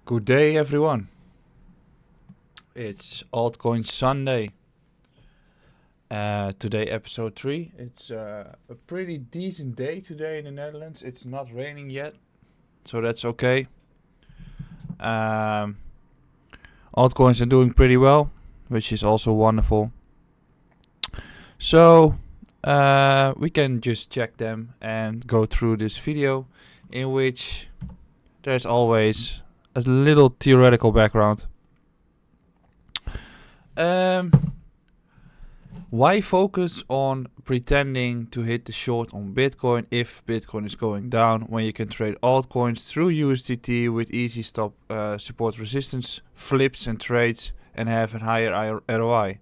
Good day, everyone. It's Altcoin Sunday. Today, episode 3. It's a pretty decent day today in the Netherlands. It's not raining yet, so that's okay. Altcoins are doing pretty well, which is also wonderful. So, we can just check them and go through this video, in which there's always a little theoretical background. Why focus on pretending to hit the short on Bitcoin if Bitcoin is going down when you can trade altcoins through USDT with easy stop support resistance flips and trades and have a higher ROI?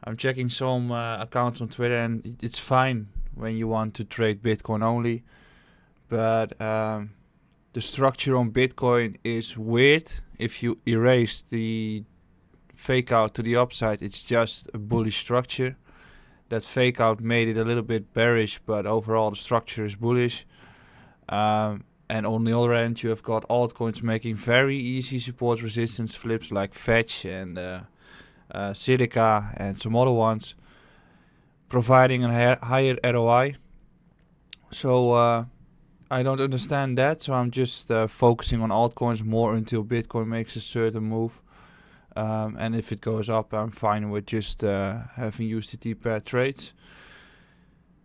I'm checking some accounts on Twitter, and it's fine when you want to trade Bitcoin only, but the structure on Bitcoin is weird. If you erase the fake out to the upside, it's just a bullish structure. That fake out made it a little bit bearish, but overall the structure is bullish. And on the other end, you have got altcoins making very easy support resistance flips like Fetch and Silica and some other ones, providing a higher ROI. So I don't understand that, so I'm just focusing on altcoins more until Bitcoin makes a certain move. And if it goes up, I'm fine with just having USDT pair trades.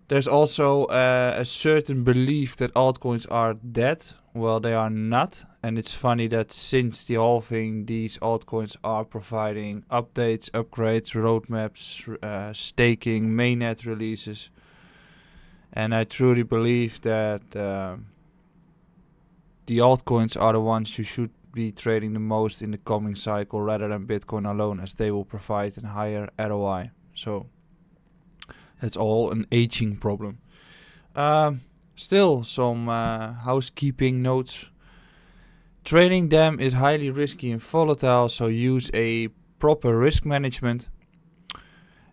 There's also a certain belief that altcoins are dead. Well, they are not. And it's funny that since the halving, these altcoins are providing updates, upgrades, roadmaps, staking, mainnet releases. And I truly believe that the altcoins are the ones you should be trading the most in the coming cycle rather than Bitcoin alone, as they will provide a higher ROI. So that's all an aging problem. Still some housekeeping notes. Trading them is highly risky and volatile, so use a proper risk management.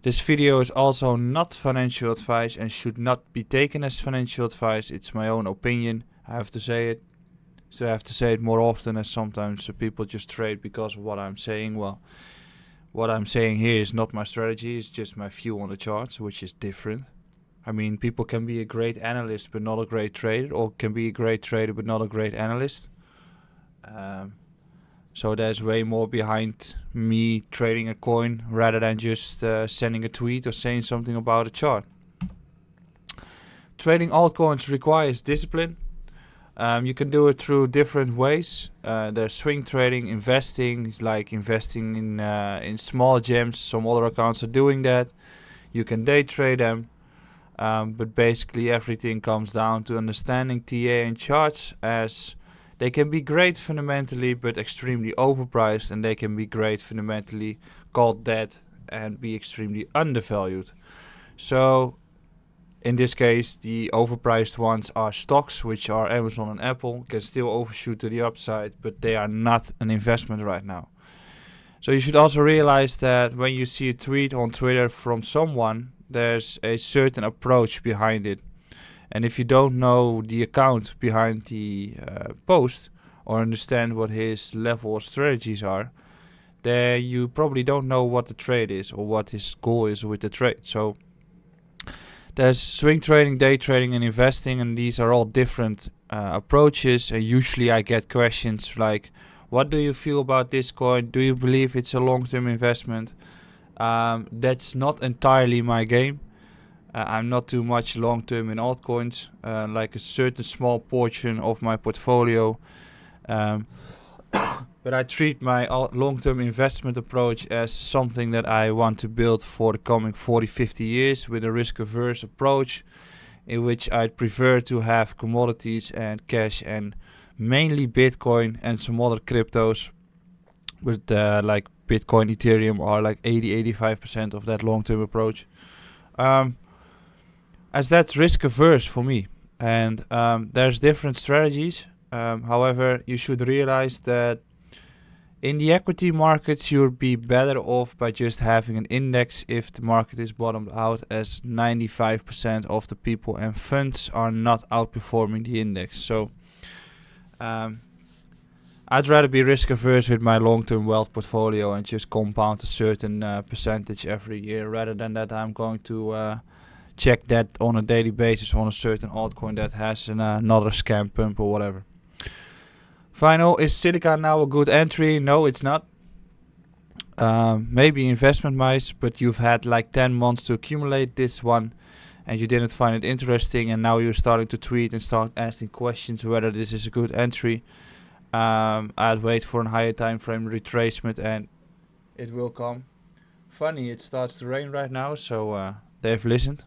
This video is also not financial advice and should not be taken as financial advice. It's my own opinion. I have to say it. So I have to say it more often, as sometimes people just trade because of what I'm saying. Well, what I'm saying here is not my strategy, it's just my view on the charts, which is different. I mean, people can be a great analyst but not a great trader, or can be a great trader but not a great analyst. So there's way more behind me trading a coin rather than just sending a tweet or saying something about a chart. Trading altcoins requires discipline. You can do it through different ways. There's swing trading, investing, like investing in small gems. Some other accounts are doing that. You can day trade them. But basically everything comes down to understanding TA and charts, as they can be great fundamentally but extremely overpriced, and they can be great fundamentally called dead and be extremely undervalued. So in this case, the overpriced ones are stocks, which are Amazon and Apple, can still overshoot to the upside, but they are not an investment right now. So you should also realize that when you see a tweet on Twitter from someone, there's a certain approach behind it. And if you don't know the account behind the post or understand what his level of strategies are, then you probably don't know what the trade is or what his goal is with the trade. So there's swing trading, day trading, and investing, and these are all different approaches. And usually I get questions like, what do you feel about this coin? Do you believe it's a long-term investment? That's not entirely my game. I'm not too much long-term in altcoins, like a certain small portion of my portfolio. But I treat my long-term investment approach as something that I want to build for the coming 40-50 years with a risk-averse approach, in which I'd prefer to have commodities and cash and mainly Bitcoin and some other cryptos, with like Bitcoin, Ethereum are like 80-85% of that long-term approach. As that's risk-averse for me. And there's different strategies. However, you should realize that in the equity markets, you'll be better off by just having an index if the market is bottomed out, as 95% of the people and funds are not outperforming the index. So I'd rather be risk averse with my long-term wealth portfolio and just compound a certain percentage every year, rather than that I'm going to check that on a daily basis on a certain altcoin that has another scam pump or whatever. Final, is Silica now a good entry? No, it's not. Maybe investment wise, but you've had like 10 months to accumulate this one and you didn't find it interesting, and now you're starting to tweet and start asking questions whether this is a good entry. I'd wait for a higher time frame retracement and it will come. Funny, it starts to rain right now, so they've listened.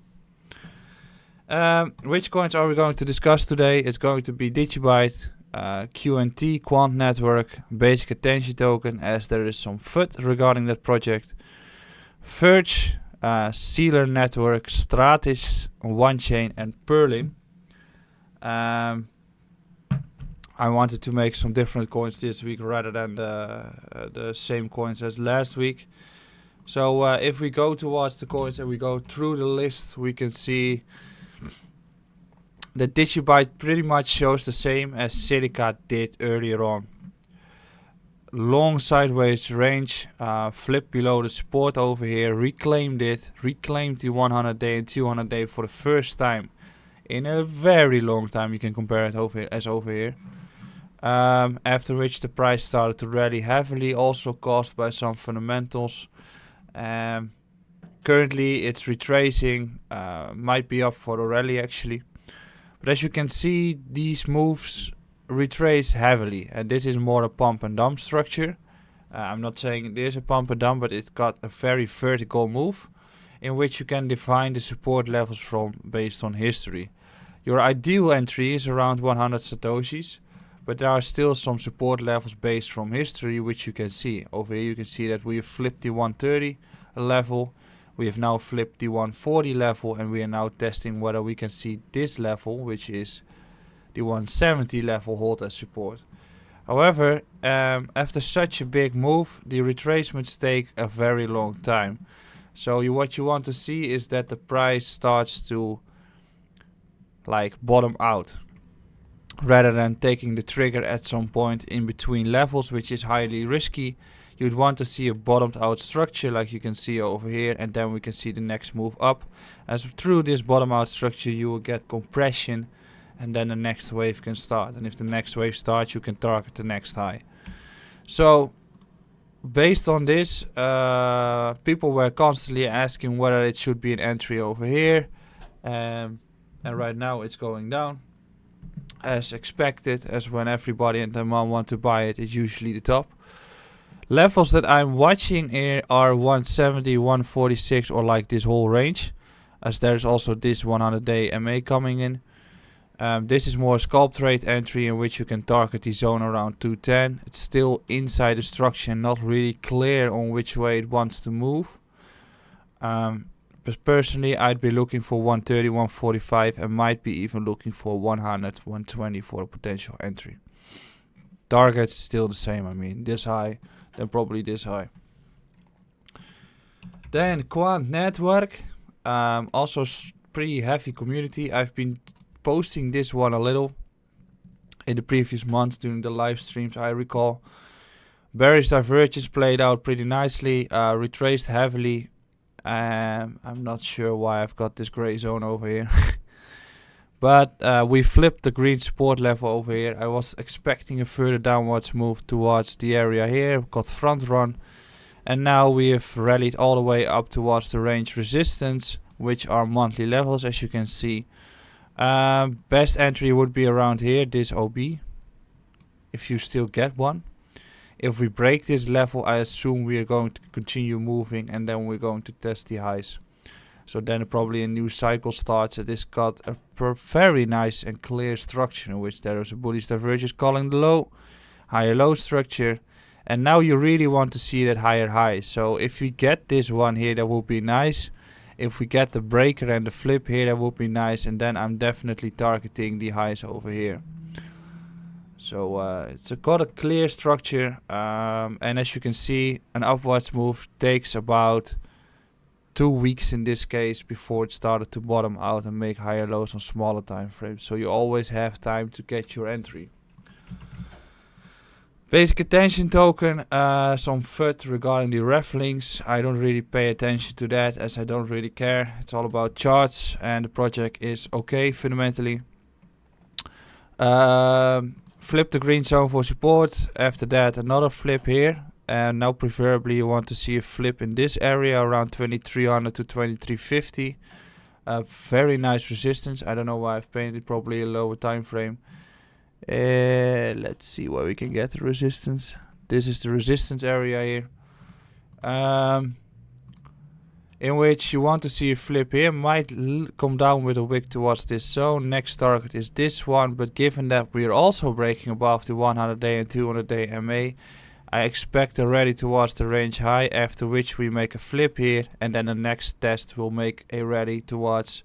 Which coins are we going to discuss today? It's going to be Digite, QNT, Quant network, basic attention token, as there is some FUD regarding that project. Verge, Seiler network, Stratus, one chain, and PERL. I wanted to make some different coins this week rather than the same coins as last week. So if we go towards the coins and we go through the list, we can see that Digite pretty much shows the same as Silica did earlier on. Long sideways range, flip below the support over here, reclaimed it, reclaimed the 100 day and 200 day for the first time in a very long time. You can compare it over here. After which the price started to rally heavily, also caused by some fundamentals. Currently it's retracing, might be up for the rally actually. But as you can see, these moves retrace heavily, and this is more a pump and dump structure. I'm not saying it is a pump and dump, but it's got a very vertical move in which you can define the support levels from based on history. Your ideal entry is around 100 satoshis, but there are still some support levels based from history which you can see. Over here you can see that we have flipped the 130 level, we have now flipped the 140 level, and we are now testing whether we can see this level, which is the 170 level, hold as support. However, after such a big move, the retracements take a very long time. So what you want to see is that the price starts to like bottom out, rather than taking the trigger at some point in between levels, which is highly risky. You'd want to see a bottomed out structure like you can see over here, and then we can see the next move up. As through this bottom out structure you will get compression, and then the next wave can start, and if the next wave starts you can target the next high. So based on this, people were constantly asking whether it should be an entry over here, and right now it's going down as expected, as when everybody and their mom want to buy it, it's usually the top. Levels that I'm watching here are 170, 146, or like this whole range, as there's also this 100 day MA coming in. This is more a scalp trade entry in which you can target the zone around 210. It's still inside the structure and not really clear on which way it wants to move. But personally I'd be looking for 130, 145, and might be even looking for 100, 120 for a potential entry. Target's still the same, I mean this high, then probably this high. Then Quant network, also pretty heavy community. I've been posting this one a little in the previous months during the live streams, I recall. Bearish divergence played out pretty nicely, retraced heavily. I'm not sure why I've got this gray zone over here. But we flipped the green support level over here. I was expecting a further downwards move towards the area here, got front run, and now we have rallied all the way up towards the range resistance, which are monthly levels, as you can see. Best entry would be around here, this OB, if you still get one. If we break this level, I assume we are going to continue moving, and then we're going to test the highs. So then probably a new cycle starts. This got a very nice and clear structure in which there is a bullish divergence calling the low, higher low structure, and now you really want to see that higher high. So if we get this one here, that would be nice. If we get the breaker and the flip here, that would be nice, and then I'm definitely targeting the highs over here. So it's got a clear structure, and as you can see, an upwards move takes about 2 weeks in this case before it started to bottom out and make higher lows on smaller time frames. So you always have time to get your entry. Basic attention token, some FUD regarding the ref links. I don't really pay attention to that as I don't really care. It's all about charts and the project is okay fundamentally. Flip the green zone for support. After that another flip here. And now preferably you want to see a flip in this area around 2300 to 2350. Very nice resistance. I don't know why I've painted probably a lower time frame. Let's see where we can get the resistance. This is the resistance area here, in which you want to see a flip here. Might come down with a wick towards this zone. Next target is this one, but given that we are also breaking above the 100-day and 200-day MA, I expect a rally towards the range high, after which we make a flip here, and then the next test will make a rally towards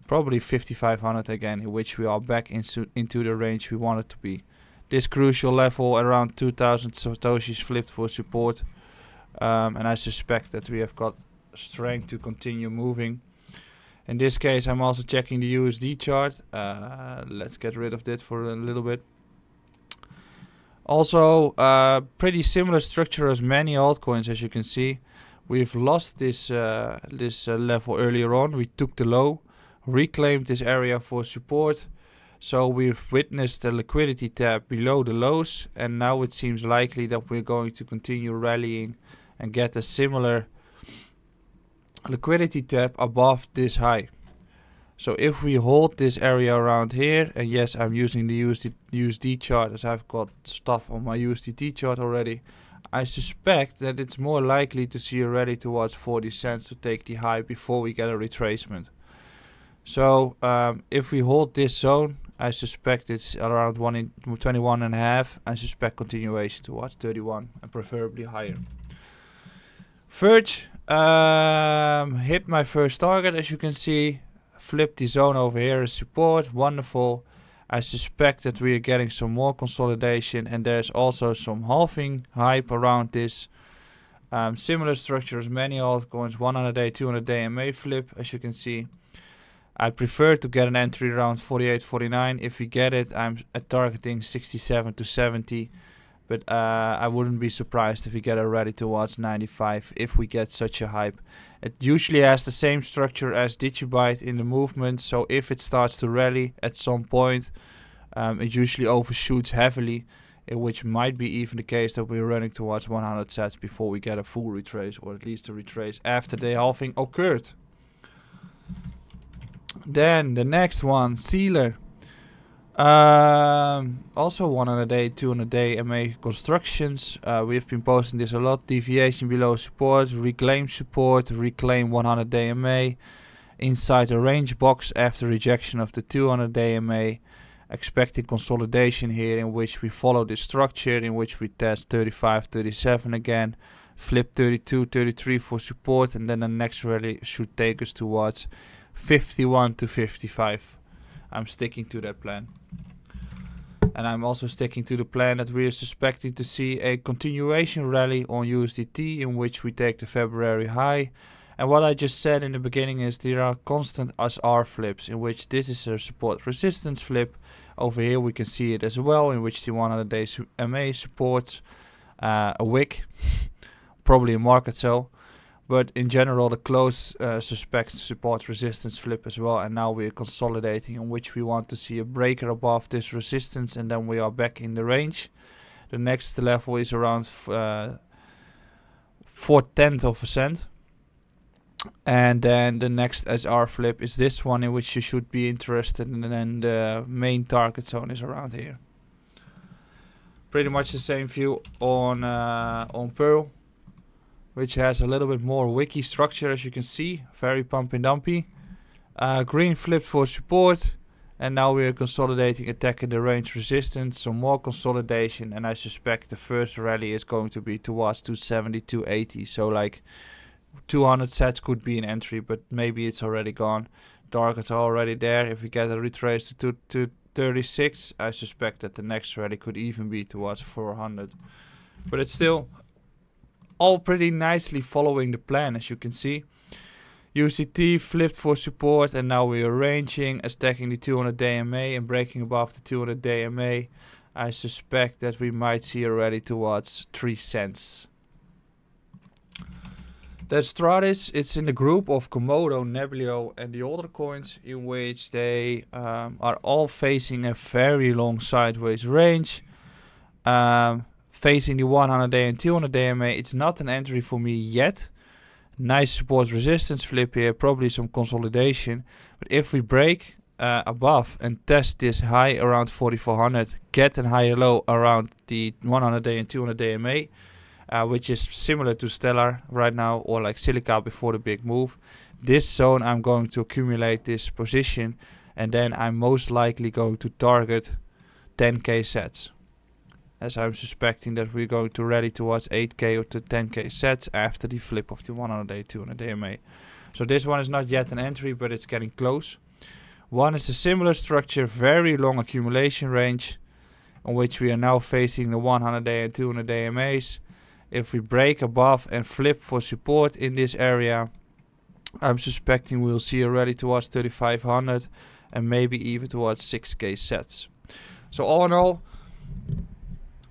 probably 5500 again, in which we are back into the range we want it to be. This crucial level around 2000 satoshis flipped for support, and I suspect that we have got strength to continue moving. In this case I'm also checking the USD chart. Let's get rid of that for a little bit. Also pretty similar structure as many altcoins, as you can see. We've lost this level earlier on. We took the low, reclaimed this area for support, so we've witnessed a liquidity tap below the lows, and now it seems likely that we're going to continue rallying and get a similar liquidity tap above this high. So if we hold this area around here, and yes, I'm using the USD chart as I've got stuff on my USDT chart already, I suspect that it's more likely to see a rally towards 40 cents to take the high before we get a retracement. So if we hold this zone, I suspect it's around 21.5. I suspect continuation towards 31 and preferably higher. Verge hit my first target, as you can see. Flip the zone over here as support. Wonderful. I suspect that we are getting some more consolidation, and there's also some halving hype around this. Similar structure as many altcoins, 100-day, 200-day MA flip, as you can see. I prefer to get an entry around 48, 49. If we get it, I'm targeting 67 to 70. But I wouldn't be surprised if we get a rally towards 95 if we get such a hype. It usually has the same structure as Digite in the movement. So if it starts to rally at some point, it usually overshoots heavily, which might be even the case that we're running towards 100 sats before we get a full retrace, or at least a retrace after the halving occurred. Then the next one, Seiler. Also 100-day, 200-day MA constructions. We've been posting this a lot. Deviation below support, reclaim 100-day MA. Inside the range box after rejection of the 200-day MA. Expected consolidation here, in which we follow this structure, in which we test 35, 37 again. Flip 32, 33 for support, and then the next rally should take us towards 51 to 55. I'm sticking to that plan. And I'm also sticking to the plan that we are suspecting to see a continuation rally on USDT, in which we take the February high. And what I just said in the beginning is there are constant SR flips, in which this is a support resistance flip. Over here we can see it as well, in which the 100-day MA supports a wick, probably a market sell. But in general, the close suspects support resistance flip as well. And now we are consolidating, in which we want to see a breaker above this resistance, and then we are back in the range. The next level is around 0.4%. And then the next SR flip is this one, in which you should be interested in, and the main target zone is around here. Pretty much the same view on PERL, which has a little bit more wiki structure, as you can see. Very pump and dumpy. Green flipped for support, and now we are consolidating, attacking the range resistance. Some more consolidation, and I suspect the first rally is going to be towards 270, 280. So like 200 sets could be an entry, but maybe it's already gone. Targets are already there. If we get a retrace to 236, I suspect that the next rally could even be towards 400. But it's still all pretty nicely following the plan, as you can see. USDT flipped for support, and now we are ranging, stacking the 200-day MA and breaking above the 200-day MA. I suspect that we might see a rally towards 3 cents. The Stratus, it's in the group of Komodo, Nebuleo and the older coins, in which they are all facing a very long sideways range. Facing the 100-day and 200-day MA, it's not an entry for me yet. Nice support resistance flip here, probably some consolidation. But if we break above and test this high around 4400, get a higher low around the 100-day and 200-day MA, which is similar to Stellar right now, or like Silica before the big move. This zone I'm going to accumulate this position, and then I'm most likely going to target 10k sets, as I'm suspecting that we're going to rally towards 8k or to 10k sets after the flip of the 100-day, 200-day MA. So this one is not yet an entry, but it's getting close. One is a similar structure, very long accumulation range, on which we are now facing the 100-day and 200-day MAs. If we break above and flip for support in this area, I'm suspecting we'll see a rally towards 3500 and maybe even towards 6k sets. So all in all,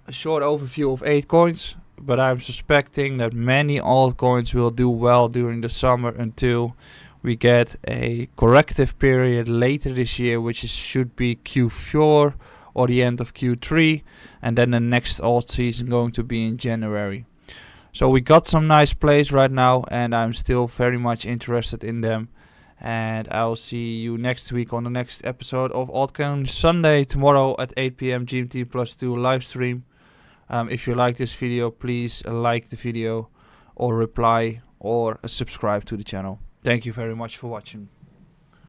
a short overview of 8 coins, but I'm suspecting that many altcoins will do well during the summer until we get a corrective period later this year, which should be Q4 or the end of Q3, and then the next alt season going to be in January. So we got some nice plays right now, and I'm still very much interested in them. And I'll see you next week on the next episode of Altcoin Sunday, tomorrow at 8 p.m. GMT +2 live stream. If you like this video, please like the video or reply or subscribe to the channel. Thank you very much for watching.